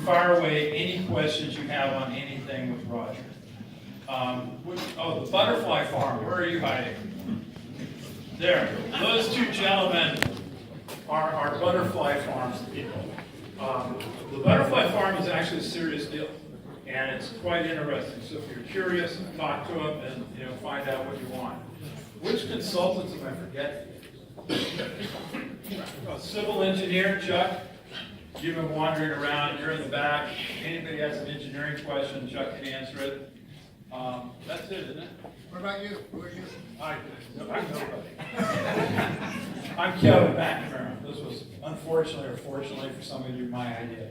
fire away any questions you have on anything with Roger. The butterfly farm, where are you hiding? There, those two gentlemen are our butterfly farms people. The butterfly farm is actually a serious deal, and it's quite interesting. So if you're curious, talk to them and find out what you want. Which consultants am I forgetting? Civil engineer, Chuck. You've been wandering around, you're in the back. Anybody has an engineering question, Chuck can answer it. That's it, isn't it? What about you? Who are you? I'm nobody. I'm Kevin McNamara. This was, unfortunately or fortunately for some of you, my idea.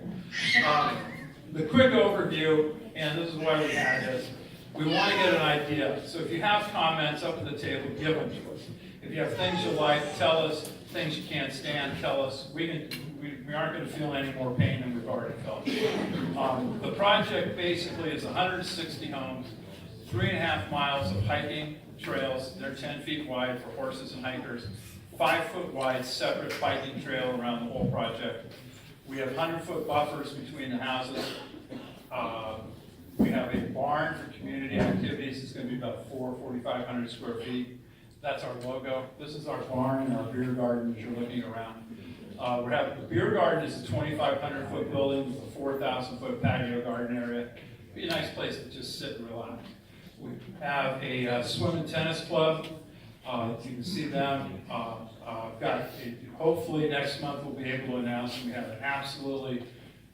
The quick overview, and this is why we had this, we want to get an idea. So if you have comments up at the table, give them to us. If you have things you like, tell us. Things you can't stand, tell us. We aren't going to feel any more pain than we've already felt. The project basically is 160 homes, 3.5 miles of hiking trails. They're 10 feet wide for horses and hikers, 5 foot wide separate biking trail around the whole project. We have 100-foot buffers between the houses. We have a barn for community activities. It's going to be about 4,500 square feet. That's our logo. This is our barn and our beer garden as you're looking around. The beer garden is a 2,500-foot building with a 4,000-foot patio garden area. Be a nice place to just sit and relax. We have a swim and tennis club. You can see them. Hopefully next month we'll be able to announce we have an absolutely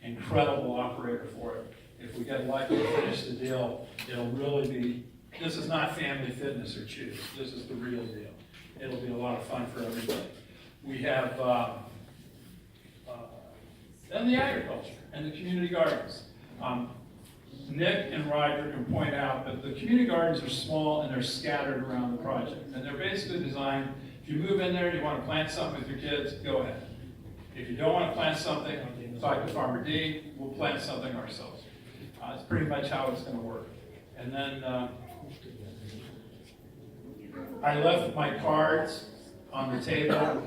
incredible operator for it. If we get lucky to finish the deal, it'll really be. This is not Family Fitness or Choose. This is the real deal. It'll be a lot of fun for everybody. We have then the agriculture and the community gardens. Nick and Roger can point out that the community gardens are small and they're scattered around the project. And they're basically designed, if you move in there and you want to plant something with your kids, go ahead. If you don't want to plant something, talk to Farmer D, we'll plant something ourselves. It's pretty much how it's going to work. And then I left my cards on the table.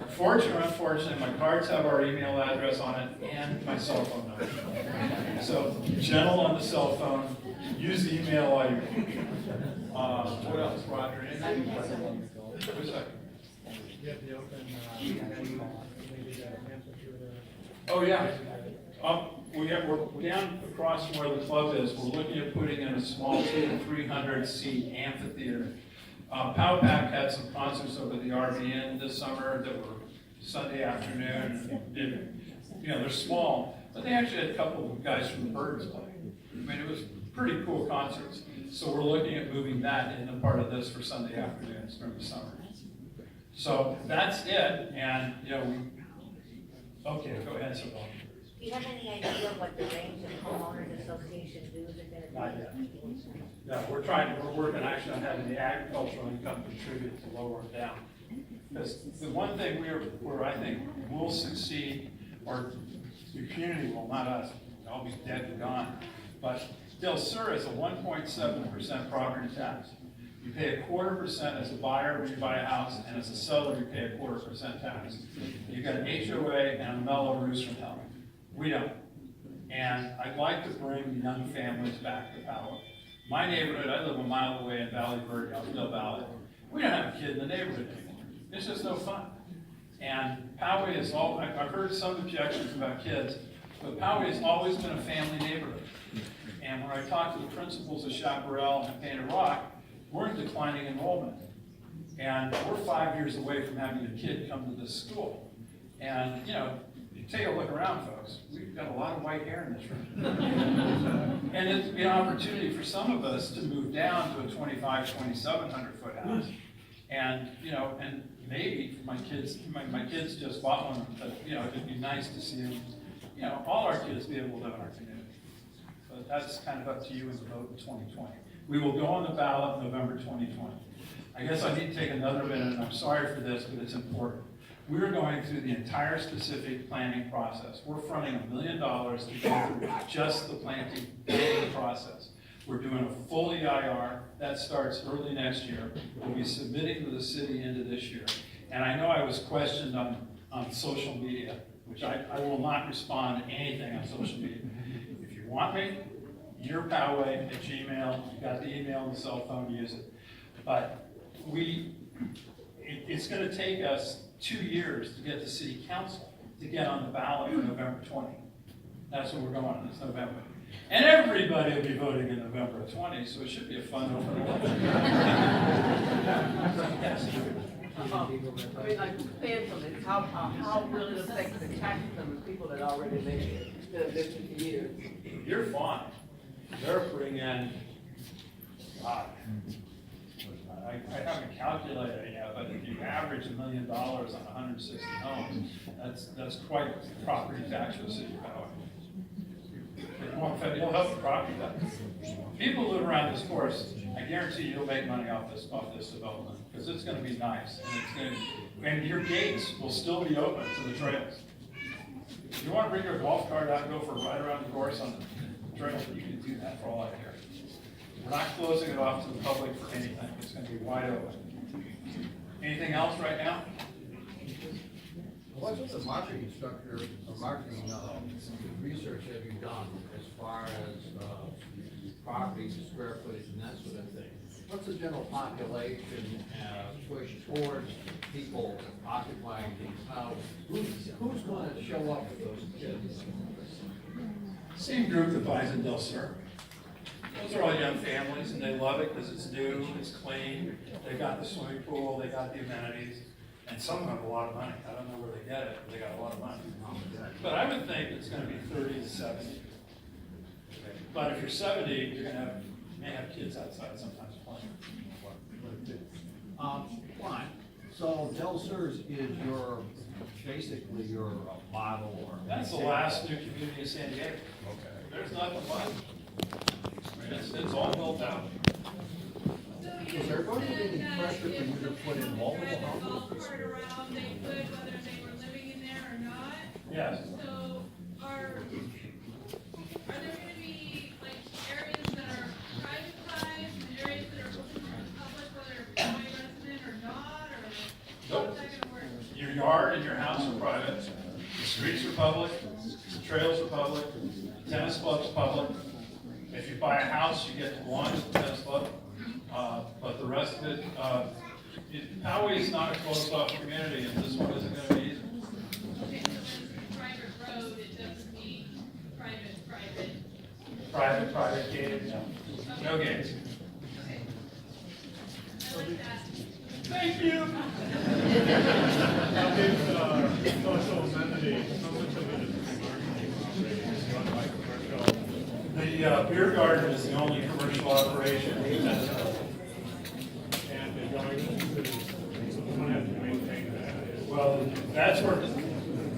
Fortunately or unfortunately, my cards have our email address on it and my cell phone number. So, gentle on the cell phone, use the email while you're what else, Roger? Anything? Who's that? Oh, yeah. We're down across from where the club is. We're looking at putting in a small 200 to 300 seat amphitheater. Poway had some concerts over the RV this summer that were Sunday afternoon. They're small, but they actually had a couple of guys from the Birds play. I mean, it was pretty cool concerts. So we're looking at moving that into part of this for Sunday afternoons during the summer. So that's it, and okay, go ahead, Sir Paul. Do you have any idea what the range of homeowners association dues are going to be? Not yet. No, we're working actually on having the agricultural income contribute to lower it down. Because the one thing where I think we'll succeed, or the community will, not us, I'll be dead and gone, but Del Sur is a 1.7% property tax. You pay 0.25% as a buyer when you buy a house, and as a seller you pay 0.25% tax. You got an HOA and a mellow roost from hell. We don't. And I'd like to bring young families back to Poway. My neighborhood, I live a mile away in Valley Verde, Elkdale Valley. We don't have a kid in the neighborhood anymore. It's just no fun. And Poway is I've heard some objections about kids, but Poway has always been a family neighborhood. And when I talk to the principals of Chaparral and Painted Rock, we're in declining enrollment. And we're 5 years away from having a kid come to this school. And, take a look around, folks. We've got a lot of white hair in this room. And it'd be an opportunity for some of us to move down to a 2,700 foot house. And, and maybe my kids just bought one, but, it'd be nice to see them, all our kids be able to live in our community. But that's kind of up to you in the vote in 2020. We will go on the ballot November 2020. I guess I need to take another minute, and I'm sorry for this, but it's important. We're going through the entire specific planning process. We're fronting $1 million to go through just the planning process. We're doing a full EIR. That starts early next year. We'll be submitting to the city into this year. And I know I was questioned on social media. which I will not respond to anything on social media. If you want me, your Poway at Gmail, you got the email and the cell phone, use it. But it's gonna take us 2 years to get the city council to get on the ballot for November 20. That's what we're going, it's November. And everybody will be voting in November of 20, so it should be a fun open election. Yes. I mean, like, paying for this, how will it affect the taxes on the people that already live here, that have lived 50 years? You're fine. They're putting in, I haven't calculated it yet, but if you average $1 million on 160 homes, that's quite property tax for the city of Poway. It'll help the property tax. People who live around this course, I guarantee you'll make money off this development, because it's gonna be nice, and your gates will still be open to the trails. If you wanna bring your golf cart out and go for a ride around the course on the trail, you can do that for all I care. We're not closing it off to the public for anything, it's gonna be wide open. Anything else right now? What's the marketing structure, or marketing research have you done as far as properties, square footage, and that sort of thing? What's the general population push towards people occupying these houses? Who's going to show up with those kids? Same group that buys in Del Sur. Those are all young families, and they love it because it's new, it's clean, they got the swimming pool, they got the amenities, and some of them have a lot of money. I don't know where they get it, but they got a lot of money. But I would think it's gonna be 30 to 70. But if you're 70, you're gonna may have kids outside sometimes playing. Fine. So Del Sur is basically your model or? That's the last new community in San Diego. Okay. There's nothing left. It's all built out. Is there going to be any pressure for you to put in multiple houses? Golf cart around, they could, whether they were living in there or not. Yes. So are there gonna be like areas that are privatized and areas that are open to the public, whether Poway resident or not, or how's that gonna work? Your yard and your house are private. The streets are public. The trails are public. The tennis club's public. If you buy a house, you get to launch the tennis club. But the rest of it, Poway is not a closed-off community, and this one isn't gonna be either. Okay, so when it's a private road, it doesn't mean private. Private gated, no gates. Okay. I like that. Thank you. How big, social amenities, how much of it is marketing operations run by commercial? The beer garden is the only commercial operation. And the gardens, someone has to maintain that. Well, that's where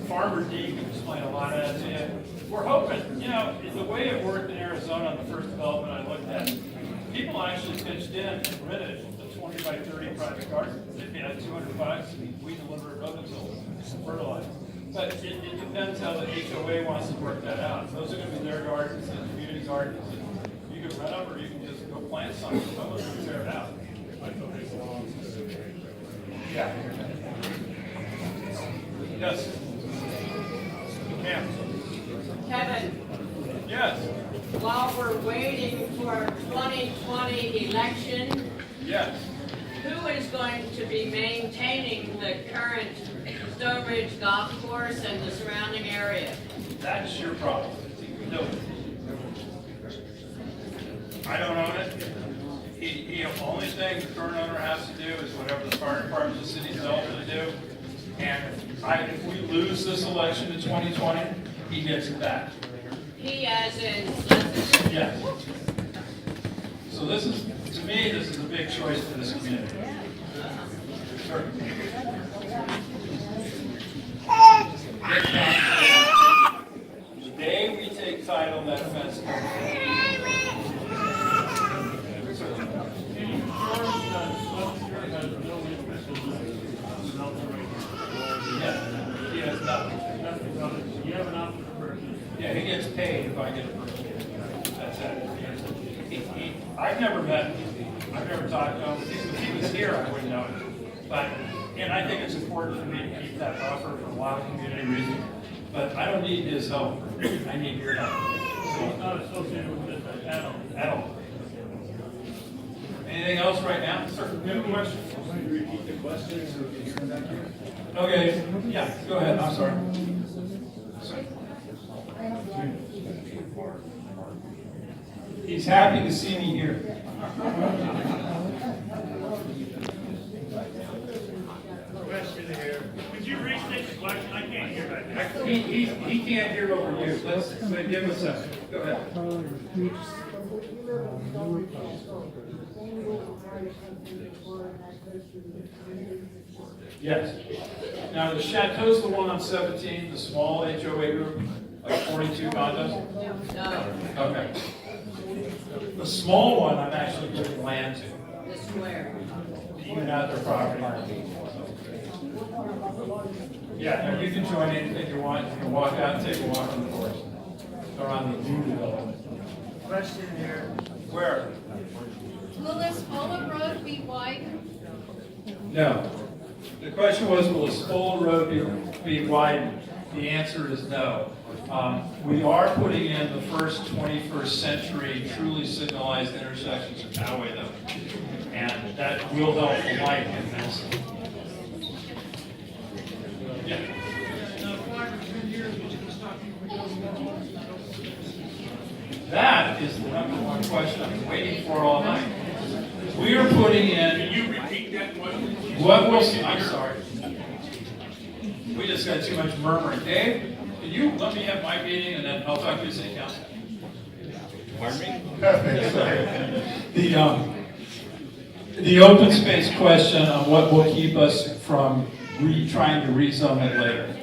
Farmer D can explain a lot of that to you. We're hoping, the way it worked in Arizona on the first development I looked at, people actually pitched in and rented a 20 by 30 private garden. If you had 200 bucks, we deliver it and fertilizer. But it depends how the HOA wants to work that out. Those are gonna be their gardens and community gardens. And you can rent them or you can just go plant something. Someone's gonna tear it out. I thought they belonged to the Yeah. Yes. Ma'am. Kevin, Yes. while we're waiting for 2020 election, Yes. who is going to be maintaining the current Stoneridge Golf Course and the surrounding area? That's your problem. No. I don't own it. The only thing the current owner has to do is whatever the fire department of the city tells them to do. And if we lose this election in 2020, he gets it back. He as in, Yes. So this is, to me, this is a big choice for this community. Sure. The day we take title of that fence. Yeah, he has nothing. You have an option of purchase. Yeah, he gets paid if I get a permit. That's it. I've never met him. I've never talked to him. If he was here, I wouldn't know him. But, and I think it's important for me to keep that buffer for a lot of community reasons. But I don't need his help, I need your help. It's not associated with this at all. At all. Anything else right now? Sir, you have a question? Can you repeat the question so we can hear them back here? Okay, yeah, go ahead, I'm sorry. He's happy to see me here. Question here. Could you restate the question? I can't hear back there. He can't hear over you. Let's give him a second. Go ahead. Yes. Now, the Chateau's the one on 17, the small HOA group, like 42 condos? No, Okay. The small one, I'm actually giving land to, the square. even out their property. Yeah, now you can join in if you want. You can walk out and take a walk on the forest. Or on the new development. Question here. Where? Will this Fuller Road be widened? No. The question was, will this full road be widened? The answer is no. We are putting in the first 21st century truly signalized intersections of Poway though. And that will help the light immensely. Yeah. That is the number one question I've been waiting for all night. We are putting in. Can you repeat that question? What will see? I'm sorry. We just got too much murmuring. Dave, can you let me have my meeting and then I'll talk to the city council? Pardon me? The open space question on what will keep us from trying to rezone it later.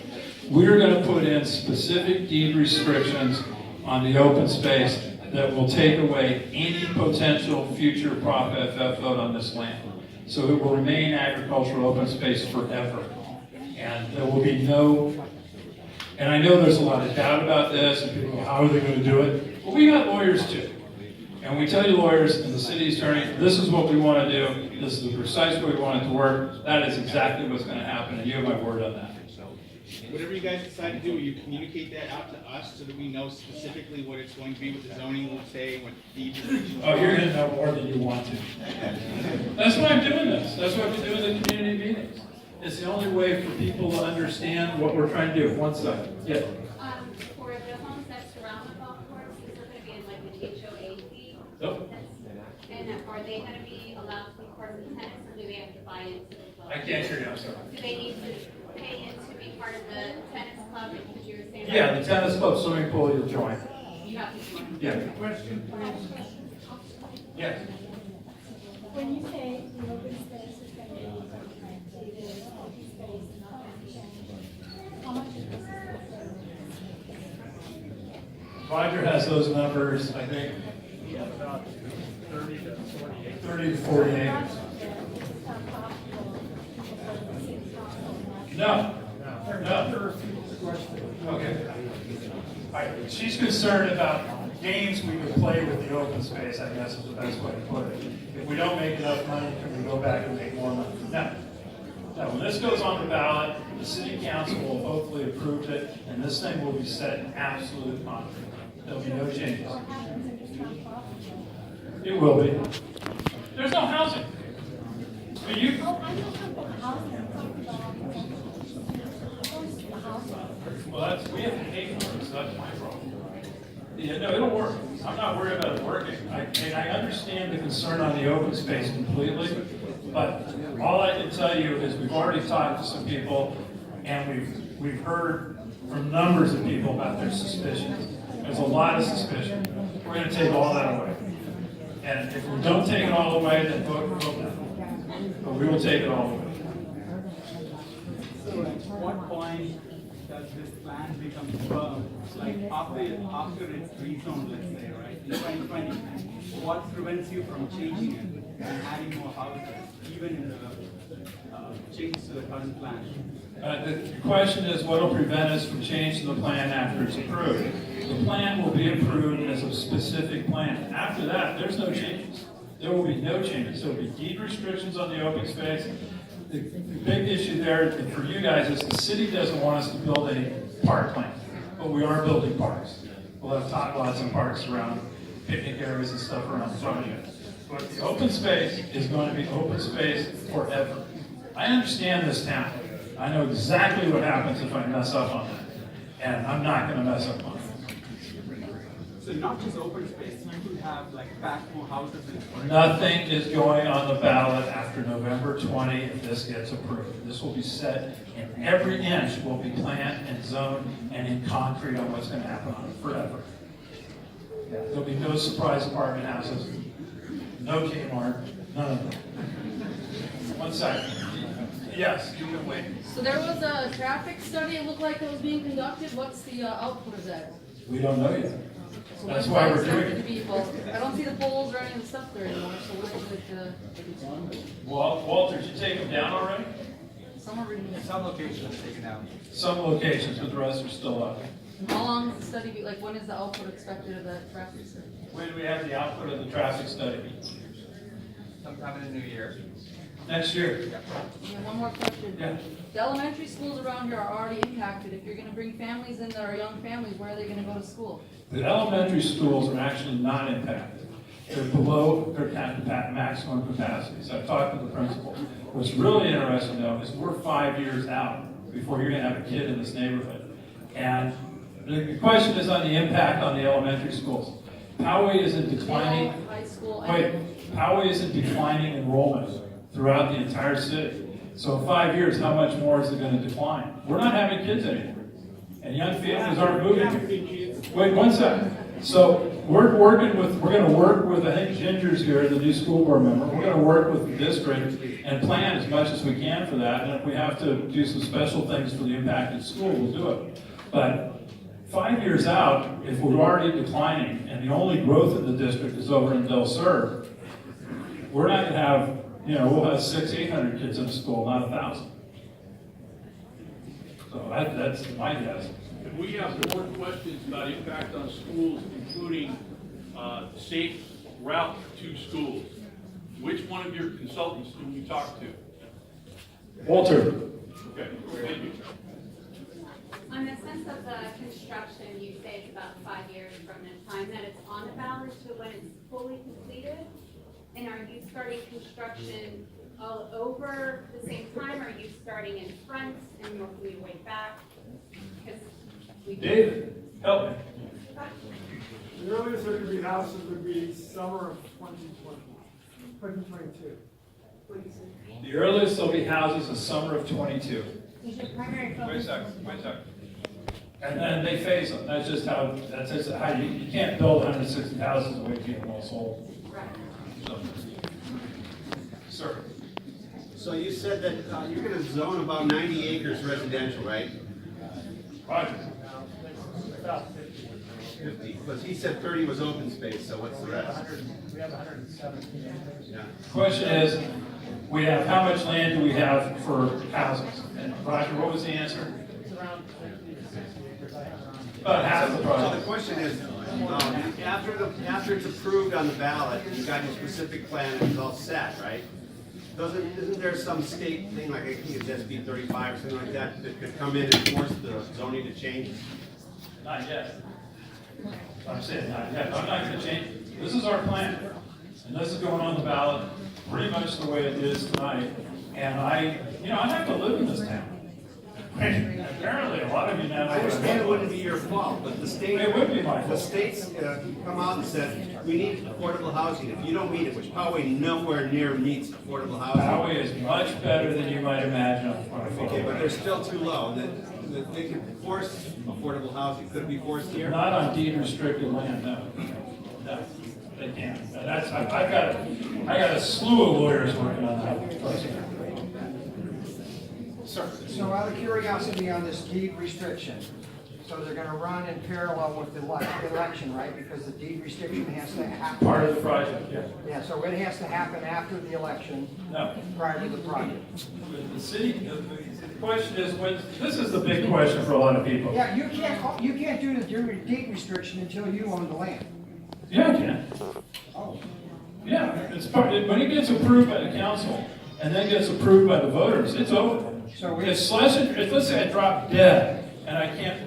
We're going to put in specific deed restrictions on the open space that will take away any potential future Prop FF vote on this land. So it will remain agricultural open space forever. And there will be no, and I know there's a lot of doubt about this, and people go, how are they going to do it? Well, we got lawyers too. And we tell you lawyers and the city attorney, this is what we want to do, this is the precise way we want it to work, that is exactly what's going to happen, and you have my word on that. Whatever you guys decide to do, you communicate that out to us so that we know specifically what it's going to be, what the zoning will say, what deed restrictions. Oh, you're going to know more than you want to. That's why I'm doing this. That's why we're doing the community meetings. It's the only way for people to understand what we're trying to do. One second. Yeah. For the homes that surround the golf course, is there gonna be like an HOA fee? Nope. And are they gonna be allowed to be part of the tenants, or do they have to buy into it as well? I can't hear you, I'm sorry. Do they need to pay in to be part of the tennis club, because you were saying? Yeah, the tennis club, swimming pool, you'll join. You have to join. Yeah. Yes. When you say the open space is going to be open space and not going to change, how much is this? Roger has those numbers, I think, About 30 to 48. 30 to 40 acres. No. No. Okay. All right. She's concerned about games we could play with the open space, I guess is the best way to put it. If we don't make enough money, can we go back and make more money? No. No, when this goes on the ballot, the city council will hopefully approve it, and this thing will be set in absolute concrete. There'll be no changes. It will be. There's no housing. But you, well, we have to pay for it, so that's my problem. Yeah, no, it'll work. I'm not worried about it working. And I understand the concern on the open space completely, but all I can tell you is we've already talked to some people, and we've heard from numbers of people about their suspicions. There's a lot of suspicion. We're going to take all that away. And if we don't take it all away, then vote no. But we will take it all away. So at what point does this plan become firm? Like after it's rezoned, let's say, right? In 2020, what prevents you from changing it and adding more houses, even in the change to the current plan? The question is, what will prevent us from changing the plan after it's approved? The plan will be approved as a specific plan. After that, there's no changes. There will be no changes. There will be deed restrictions on the open space. the big issue there for you guys is the city doesn't want us to build any parkland, but we are building parks. We'll have tot lots and parks around, picnic areas and stuff around the front of it. But the open space is going to be open space forever. I understand this town. I know exactly what happens if I mess up on that, and I'm not going to mess up on it. So not just open space, you could have like back more houses in front. Nothing is going on the ballot after November 20 if this gets approved. This will be set, and every inch will be planned and zoned and in concrete on what's going to happen on it forever. Yeah, there'll be no surprise apartment houses, no Kmart, none of them. One second. Yes, you can wait. So there was a traffic study, it looked like it was being conducted. What's the output of that? We don't know yet. So That's when why is we're that doing expected it. to be? Well, I don't see the poles or any of the stuff there anymore, so when is it, Walter, did you take them down already? some are reading it. Some locations are taken out. Some locations, but the rest are still up. How long does the study be, like when is the output expected of that traffic study? When do we have the output of the traffic study? Sometime in the new year. Next year. Yeah, one more question. Yeah. The elementary schools around here are already impacted. If you're gonna bring families in that are young families, where are they gonna go to school? The elementary schools are actually not impacted. They're below their maximum capacity. So I talked to the principal. What's really interesting though is we're 5 years out before you're gonna have a kid in this neighborhood. And the question is on the impact on the elementary schools. Poway is in declining. High school. Wait, Poway is in declining enrollment throughout the entire city. So in 5 years, how much more is it going to decline? We're not having kids anymore. And young families aren't moving. Wait, one second. So we're going to work with, I think Ginger's here, the new school board member. We're going to work with the district and plan as much as we can for that. And if we have to do some special things for the impacted school, we'll do it. But 5 years out, if we're already declining and the only growth in the district is over in Del Sur, we're not going to have, we'll have 600-800 kids in school, not 1,000. So that's my guess. If we have more questions about impact on schools, including safe route to schools, which one of your consultants do we talk to? Walter. Okay, thank you. On the sense of the construction, you say it's about 5 years from the time that it's on the ballot to when it's fully completed? And are you starting construction all over the same time, or are you starting in front and working your way back? Because David, help me. The earliest there could be houses would be summer of 2022. The earliest there'll be houses is summer of 22. Is your primary focus? Wait a second. And then they phase them. That's just how you can't build 160 houses the way people all sold. right. Sir. So you said that you're gonna zone about 90 acres residential, right? Roger. About 50, because he said 30 was open space, so what's the rest? we have 117 acres. Yeah. Question is, we have, how much land do we have for houses? And Roger, what was the answer? It's around 50 to 60 acres. I have around. About half the So the project. question is, after it's approved on the ballot, you got your specific plan and it's all set, right? Isn't there some state thing, like I think it's SB 35 or something like that, that could come in and force the zoning to change? Not yet. I'm saying not yet. I'm not gonna change. This is our plan. And this is going on the ballot pretty much the way it is tonight. And I have to live in this town. Apparently, a lot of you now. I understand it wouldn't be your fault, but the state. It would be my The fault. state's come out and said, we need affordable housing. If you don't meet it, which Poway nowhere near meets affordable housing. Poway is much better than you might imagine. Okay, but they're still too low. That they can force affordable housing. Could it be forced here? Not on deed restricted land, no. No, they can't. And that's, I got a slew of lawyers working on that. Sir. So out of curiosity on this deed restriction, so they're gonna run in parallel with the election, right? Because the deed restriction has to happen. Part of the project, yeah. Yeah, so it has to happen after the election, No. prior to the project. The city, the question is, this is the big question for a lot of people. Yeah, you can't do the deed restriction until you own the land. Yeah, I can. Oh. Yeah, it's part, when it gets approved by the council, and then gets approved by the voters, it's over. So we, If Schlesinger, if let's say I drop dead, and I can't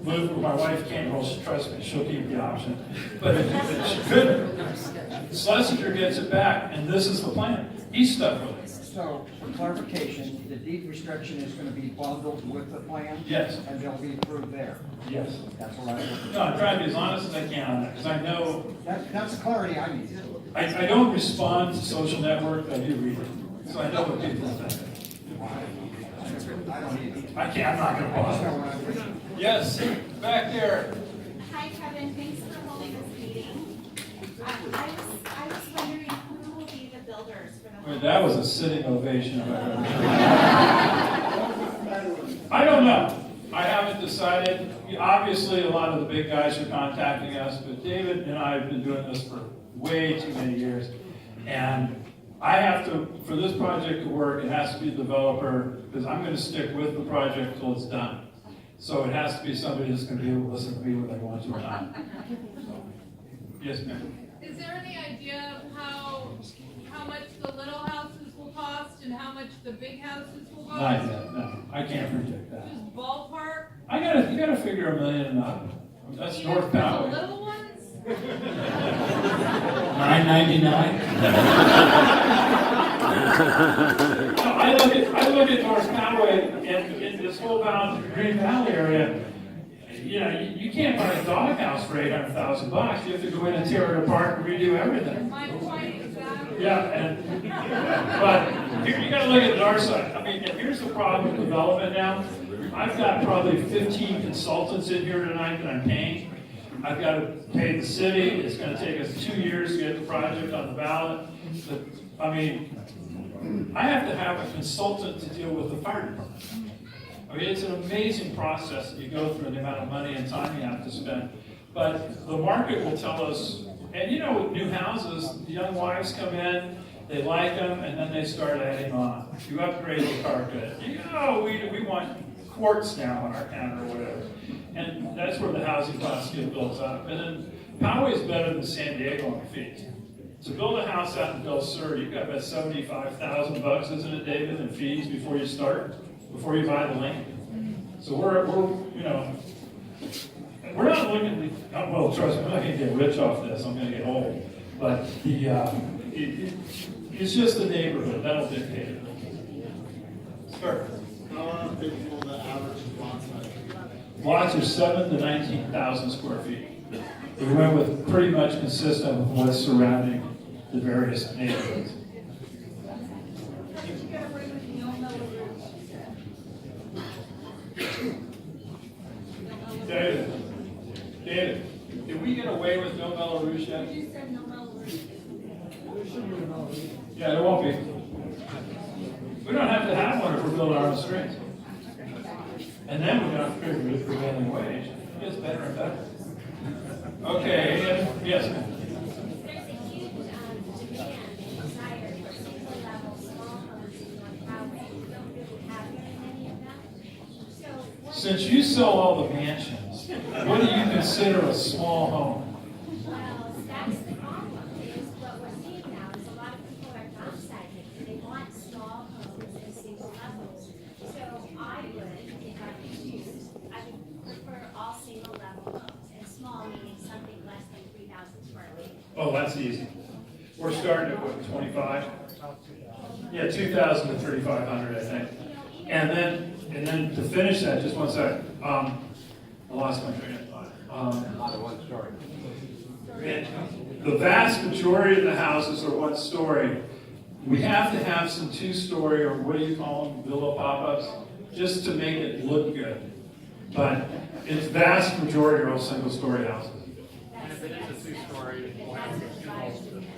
move, or my wife can't, well, trust me, she'll keep the option. But if she couldn't, Schlesinger gets it back, and this is the plan. He's stuck with it. so for clarification, the deed restriction is gonna be bundled with the plan? Yes. And they'll be approved there? Yes. That's what I, No, I'm trying to be as honest as I can on that, because I know, that's the clarity I need. I don't respond to social network, I do read it. So I know what people think. I don't need. I can't, I'm not gonna bother. Yes, back there. Hi Kevin, thanks for holding this meeting. I was wondering who will be the builders for the. Wait, that was a sitting ovation. I don't know. I haven't decided. Obviously, a lot of the big guys are contacting us, but David and I have been doing this for way too many years. And I have to, for this project to work, it has to be a developer, because I'm going to stick with the project till it's done. So it has to be somebody that's going to be able to listen to me when they want to or not. So, yes, ma'am. Is there any idea of how much the little houses will cost and how much the big houses will cost? Not yet, no. I can't predict that. Just ballpark? You gotta figure $1 million and up. That's Even North for the Poway. little ones? $9.99. I look at North Poway and in this whole Green Valley area. You know, you can't buy a doghouse for $800,000. You have to go in and tear it apart and redo everything. My point exactly. Yeah, but here you gotta look at the north side. I mean, and here's the problem with development now. I've got probably 15 consultants in here tonight that I'm paying. I've got to pay the city. It's gonna take us 2 years to get the project on the ballot. But, I mean, I have to have a consultant to deal with the fire department. I mean, it's an amazing process that you go through and the amount of money and time you have to spend. But the market will tell us, and you know, with new houses, the young wives come in, they like them, and then they start adding on. You upgrade the carpet. You know, we want quartz now on our counter or whatever. And that's where the housing costs get built up. And then Poway is better than San Diego on fees. To build a house out in Del Sur, you've got about $75,000, isn't it, David, in fees before you start, before you buy the land. So we're you know, we're not looking to, well, trust me, I'm not going to get rich off this. I'm going to get old. But it's just the neighborhood that'll dictate it. Sure. How big will the average lot size be? Lots are 7,000 to 19,000 square feet. We went with pretty much consistent with what's surrounding the various neighborhoods. David, did we get away with no Mellow Rouge yet? You said no Melrose. Yeah, there won't be. We don't have to have one if we're building our own streets. And then we're going to figure the prevailing wage. It gets better and better. Okay, yes, ma'am. There's a huge demand and desire for single level small homes in North Poway. We don't really have very many of them. So what? Since you sell all the mansions, what do you consider a small home? Well, that's the problem, is what we're seeing now, is a lot of people are downsizing, they want small homes and single levels. So I would, if I could choose, I would prefer all single level homes, and small meaning something less than 3,000 square feet. Oh, that's easy. We're starting at what, 25? Yeah, 2,000 to 3,500, I think. And then to finish that, just one second. I lost my train of thought. Not a one story. The vast majority of the houses are one story. We have to have some two-story, or what do you call them, villa pop-ups, just to make it look good. But it's vast majority are all single-story houses. And if it is a two-story, the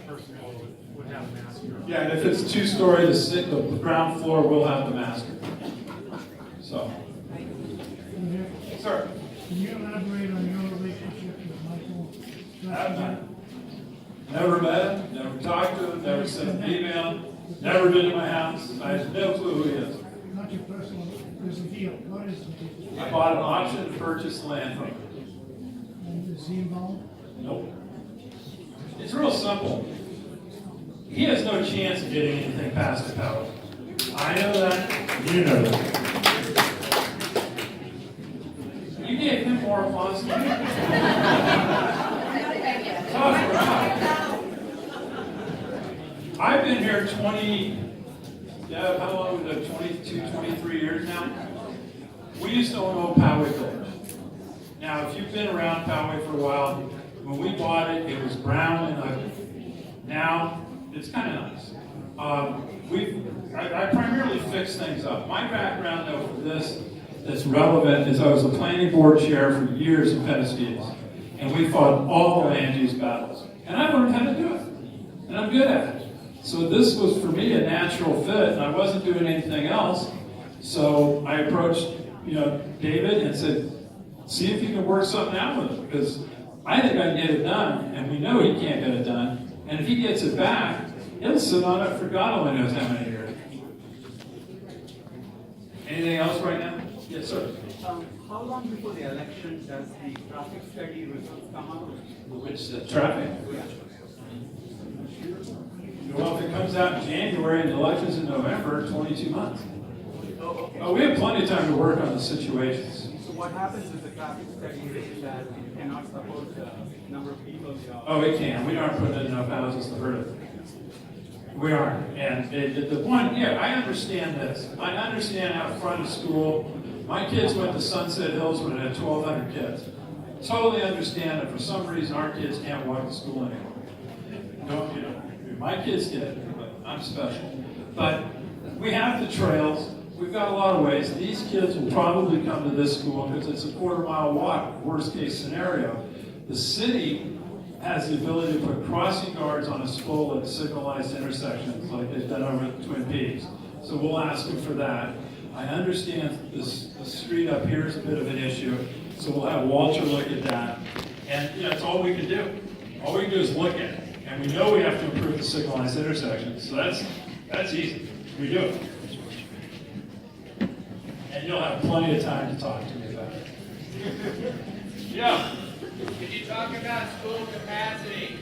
first floor would have a master. Yeah, and if it's two-story, the ground floor will have the master. So. Sir. Can you elaborate on your relationship with Michael? I've never met him, never talked to him, never sent an email, never been to my house. I have no clue who he is. Not your personal, there's a deal. What is the deal? I bought an option to purchase land from him. And is he involved? Nope. It's real simple. he has no chance of getting anything past the Poway. I know that, you know that. You gave him more applause than me. Tough crowd. I've been here 20, yeah, how long was it, 22, 23 years now? We used to own Old Poway Village. Now, if you've been around Poway for a while, when we bought it, it was brown and ugly. Now, it's kind of nice. I primarily fix things up. My background, though, for this that's relevant is I was a planning board chair for years in Pettiskees, and we fought all the land use battles. And I learned how to do it, and I'm good at it. So this was, for me, a natural fit, and I wasn't doing anything else. So I approached, David and said, see if you can work something out with it, because I think I can get it done, and we know he can't get it done. And if he gets it back, he'll sit on it for God only knows how many years. Anything else right now? Yes, sir. How long before the election does the traffic study results come out? Which traffic? Well, if it comes out in January and the election's in November, 22 months. Oh, we have plenty of time to work on the situations. So what happens with the traffic study is that it cannot support the number of people? Oh, it can. We aren't putting in enough houses to hurt it. We aren't. And the point, I understand this. I understand out front of school. My kids went to Sunset Hills when it had 1,200 kids. Totally understand that for some reason our kids can't walk to school anymore. My kids did, but I'm special. But we have the trails. We've got a lot of ways. These kids will probably come to this school because it's a quarter-mile walk, worst case scenario. The city has the ability to put crossing guards on a spool at signalized intersections like they've done over at Twin Peaks. So we'll ask them for that. I understand the street up here is a bit of an issue, so we'll have Walter look at that. And that's all we can do. All we can do is look at it. And we know we have to improve the signalized intersections. So that's easy. We do it. And you'll have plenty of time to talk to me about it. Yeah. Can you talk about school capacity?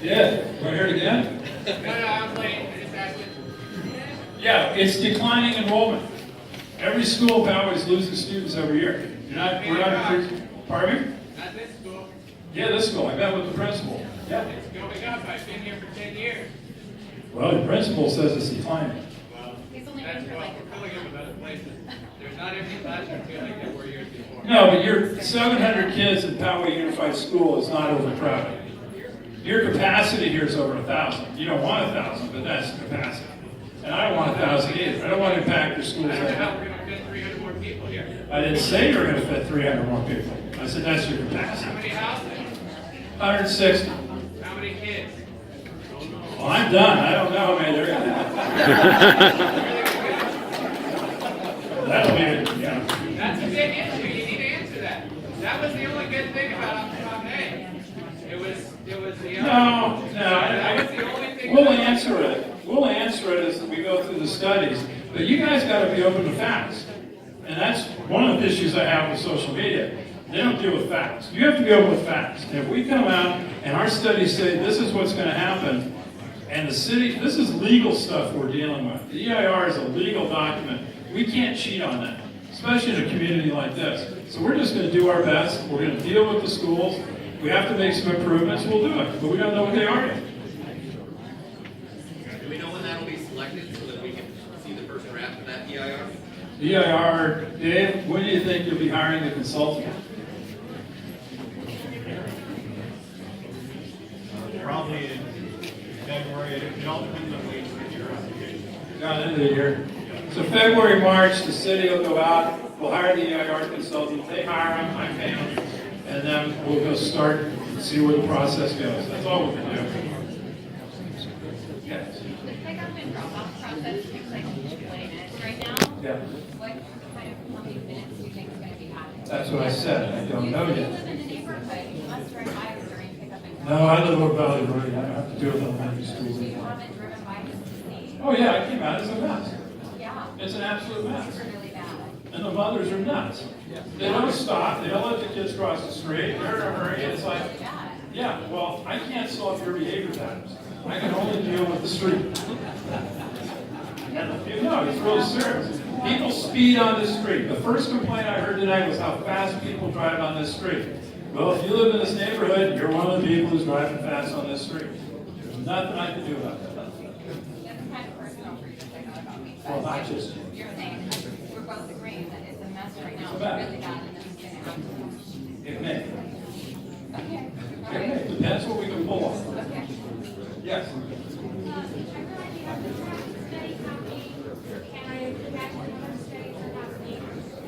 Yeah. Want to hear it again? No, I'm late. I just asked it. Yeah, it's declining enrollment. Every school in Poway is losing students every year. We're not increasing. Pardon me? Not this school. Yeah, this school. I met with the principal. Yeah. It's going up. I've been here for 10 years. Well, the principal says it's declining. Well, that's well, we're filling up in other places. There's not every classroom feeling like there were years before. No, but your 700 kids in Poway Unified School is not overcrowded. Your capacity here is over 1,000. You don't want 1,000, but that's the capacity. And I don't want 1,000 either. I don't want to impact your schools. I don't know how we're going to fit 300 more people here. I didn't say you were going to fit 300 more people. I said that's your capacity. How many houses? 160. How many kids? Well, I'm done. I don't know how many they're going to have. That'll be it. Yeah. That's a big issue. You need to answer that. That was the only good thing about Option A. It was the No. That was the only thing. We'll answer it. We'll answer it as we go through the studies. But you guys got to be open to facts. And that's one of the issues I have with social media. They don't deal with facts. You have to be open with facts. And if we come out and our studies say this is what's going to happen, and the city, this is legal stuff we're dealing with. The EIR is a legal document. We can't cheat on that, especially in a community like this. So we're just going to do our best. We're going to deal with the schools. We have to make some improvements. We'll do it. But we don't know what they are yet. Do we know when that will be selected so that we can see the first draft of that EIR? EIR, Dave, when do you think you'll be hiring the consultant? Probably in February. It all depends on the year application. Down into the year. So February, March, the city will go out, we'll hire the EIR consultant, they hire them, I pay them, and then we'll go start and see where the process goes. That's all we can do. Yes. The pickup and drop-off process seems like 20 minutes right now. Yeah. What kind of, how many minutes do you think is going to be happening? That's what I said. I don't know You yet. live in the neighborhood, you must drive by during pickup and drop-off. No, I live over Valley Road. I don't have to do it with elementary schools So you anymore. haven't driven by to see? Oh yeah, I came out as a mess. Yeah. It's an absolute mess. It's really bad. And the mothers are nuts. They don't stop. They don't let the kids cross the street. They're in a hurry. It's like, yeah, well, I can't solve your behavior patterns. I can only deal with the street. No, it's really serious. People speed on this street. The first complaint I heard tonight was how fast people drive on this street. Well, if you live in this neighborhood, you're one of the people who's driving fast on this street. There's nothing I can do about that. That's kind of personal for you to say that about me. Well, not just you. You're saying, we're both agreeing that it's a mess right now, It's it's bad. really bad, and this is gonna happen. It may. Okay, all It may. right. Depends what we can pull off. Okay. Yes. I realize you have the study happening, and I imagine other studies are happening.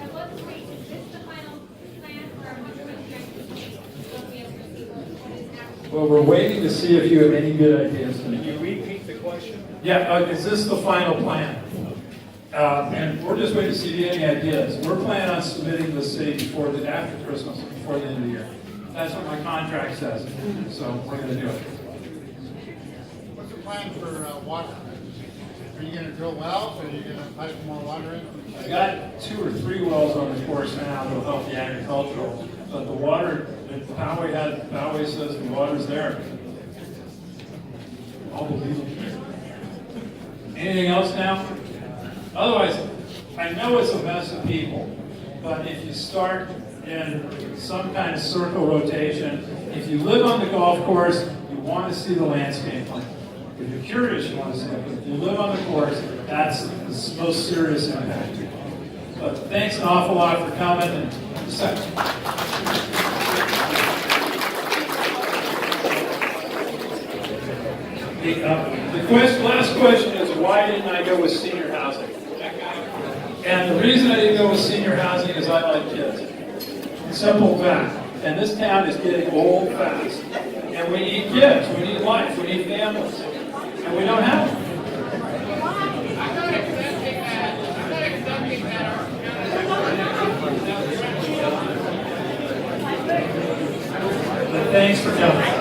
At what point is this the final plan, or how much you guys will be able to see what is happening? Well, we're waiting to see if you have any good ideas tonight. Can you repeat the question? Yeah, is this the final plan? And we're just waiting to see if you have any ideas. We're planning on submitting the city after Christmas, before the end of the year. That's what my contract says, so we're gonna do it. What's the plan for water? Are you gonna drill wells, or are you gonna pipe more water in? I got 2 or 3 wells on the course now that'll help the agricultural, but the water, Poway says the water's there. All the legal. Anything else now? Otherwise, I know it's a mess of people, but if you start in some kind of circle rotation, if you live on the golf course, you want to see the landscape plan. If you're curious, you want to see it, but if you live on the course, that's the most serious impact. But thanks an awful lot for coming, and the last question is, why didn't I go with senior housing? And the reason I didn't go with senior housing is I like kids. Simple fact. And this town is getting old fast. And we need kids, we need life, we need families. And we don't have them. I'm not accepting that. But thanks for coming.